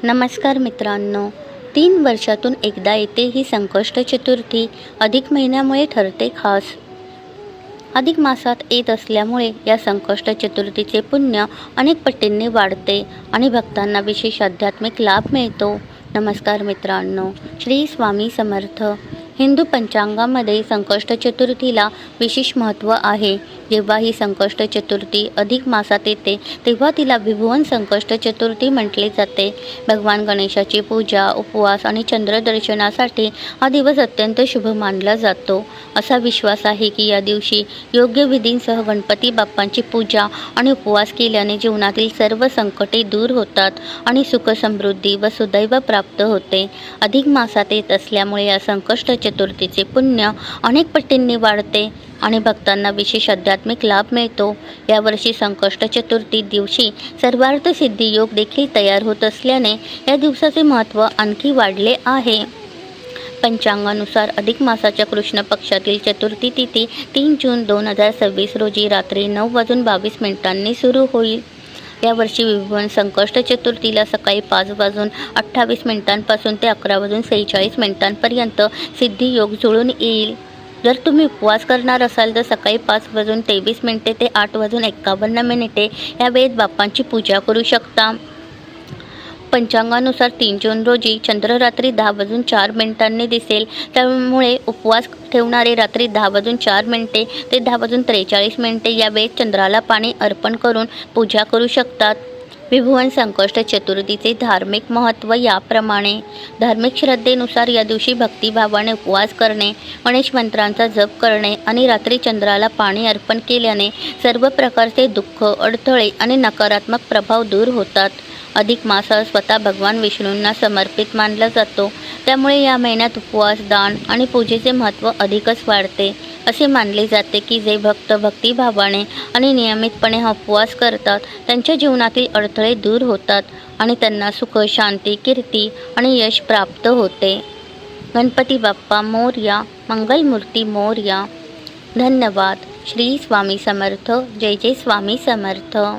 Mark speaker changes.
Speaker 1: नमस्कार मित्रांनो, 3 वर्षातून एकदा येते ही संकष्ट चतुर्थी अधिक महिन्यामुळे ठरते खास. अधिक मासात येत असल्यामुळे या संकष्ट चतुर्थीचे पुण्य अनेक पटींनी वाढते आणि भक्तांना विशेष आध्यात्मिक लाभ मिळतो. नमस्कार मित्रांनो, श्री स्वामी समर्थ. हिंदू पंचांगामध्ये संकष्ट चतुर्थीला विशेष महत्त्व आहे. जेव्हा ही संकष्ट चतुर्थी अधिक मासात येते तेव्हा तिला विभुवन संकष्ट चतुर्थी म्हटले जाते. भगवान गणेशाची पूजा, उपवास आणि चंद्रदर्शनासाठी हा दिवस अत्यंत शुभ मानला जातो. असा विश्वास आहे की या दिवशी योग्य विधींसह गणपती बाप्पांची पूजा आणि उपवास केल्याने जीवनातील सर्व संकटे दूर होतात आणि सुख समृद्धी व सुदैव प्राप्त होते. अधिक मासात येत असल्यामुळे या संकष्ट चतुर्थीचे पुण्य अनेक पटींनी वाढते आणि भक्तांना विशेष आध्यात्मिक लाभ मिळतो. यावर्षी संकष्ट चतुर्थी दिवशी सर्वार्थ सिद्धी योग देखील तयार होत असल्याने या दिवसाचे महत्त्व आणखी वाढले आहे. पंचांगानुसार अधिक मासाच्या कृष्ण पक्षातील चतुर्थी तिथी 3 जून 2026 रोजी रात्री 9:22 सुरू होईल. यावर्षी विभुवन संकष्ट चतुर्थीला सकाळी 5:28 पासून ते 11:46 सिद्धी योग जुळून येईल. जर तुम्ही उपवास करणार असाल तर सकाळी 5:23 ते 8:51 या वेळेत बाप्पांची पूजा करू शकता. पंचांगानुसार 3 जून रोजी चंद्र रात्री 10:04 दिसेल, त्यामुळे उपवास ठेवणारे रात्री 10:04 ते 10:43 या वेळेत चंद्राला पाणी अर्पण करून पूजा करू शकतात. विभुवन संकष्ट चतुर्थीचे धार्मिक महत्त्व याप्रमाणे. धार्मिक श्रद्धेनुसार या दिवशी भक्तिभावाने उपवास करणे, गणेश मंत्रांचा जप करणे आणि रात्री चंद्राला पाणी अर्पण केल्याने सर्व प्रकारचे दुःख, अडथळे आणि नकारात्मक प्रभाव दूर होतात. अधिक मास हा स्वतः भगवान विष्णूंना समर्पित मानला जातो, त्यामुळे या महिन्यात उपवास, दान आणि पूजेचे महत्त्व अधिकच वाढते. असे मानले जाते की जे भक्त भक्तिभावाने आणि नियमितपणे हा उपवास करतात त्यांच्या जीवनातील अडथळे दूर होतात आणि त्यांना सुख, शांती, कीर्ती आणि यश प्राप्त होते. गणपती बाप्पा मोरया, मंगलमूर्ती मोरया. धन्यवाद. श्री स्वामी समर्थ. जय जय स्वामी समर्थ.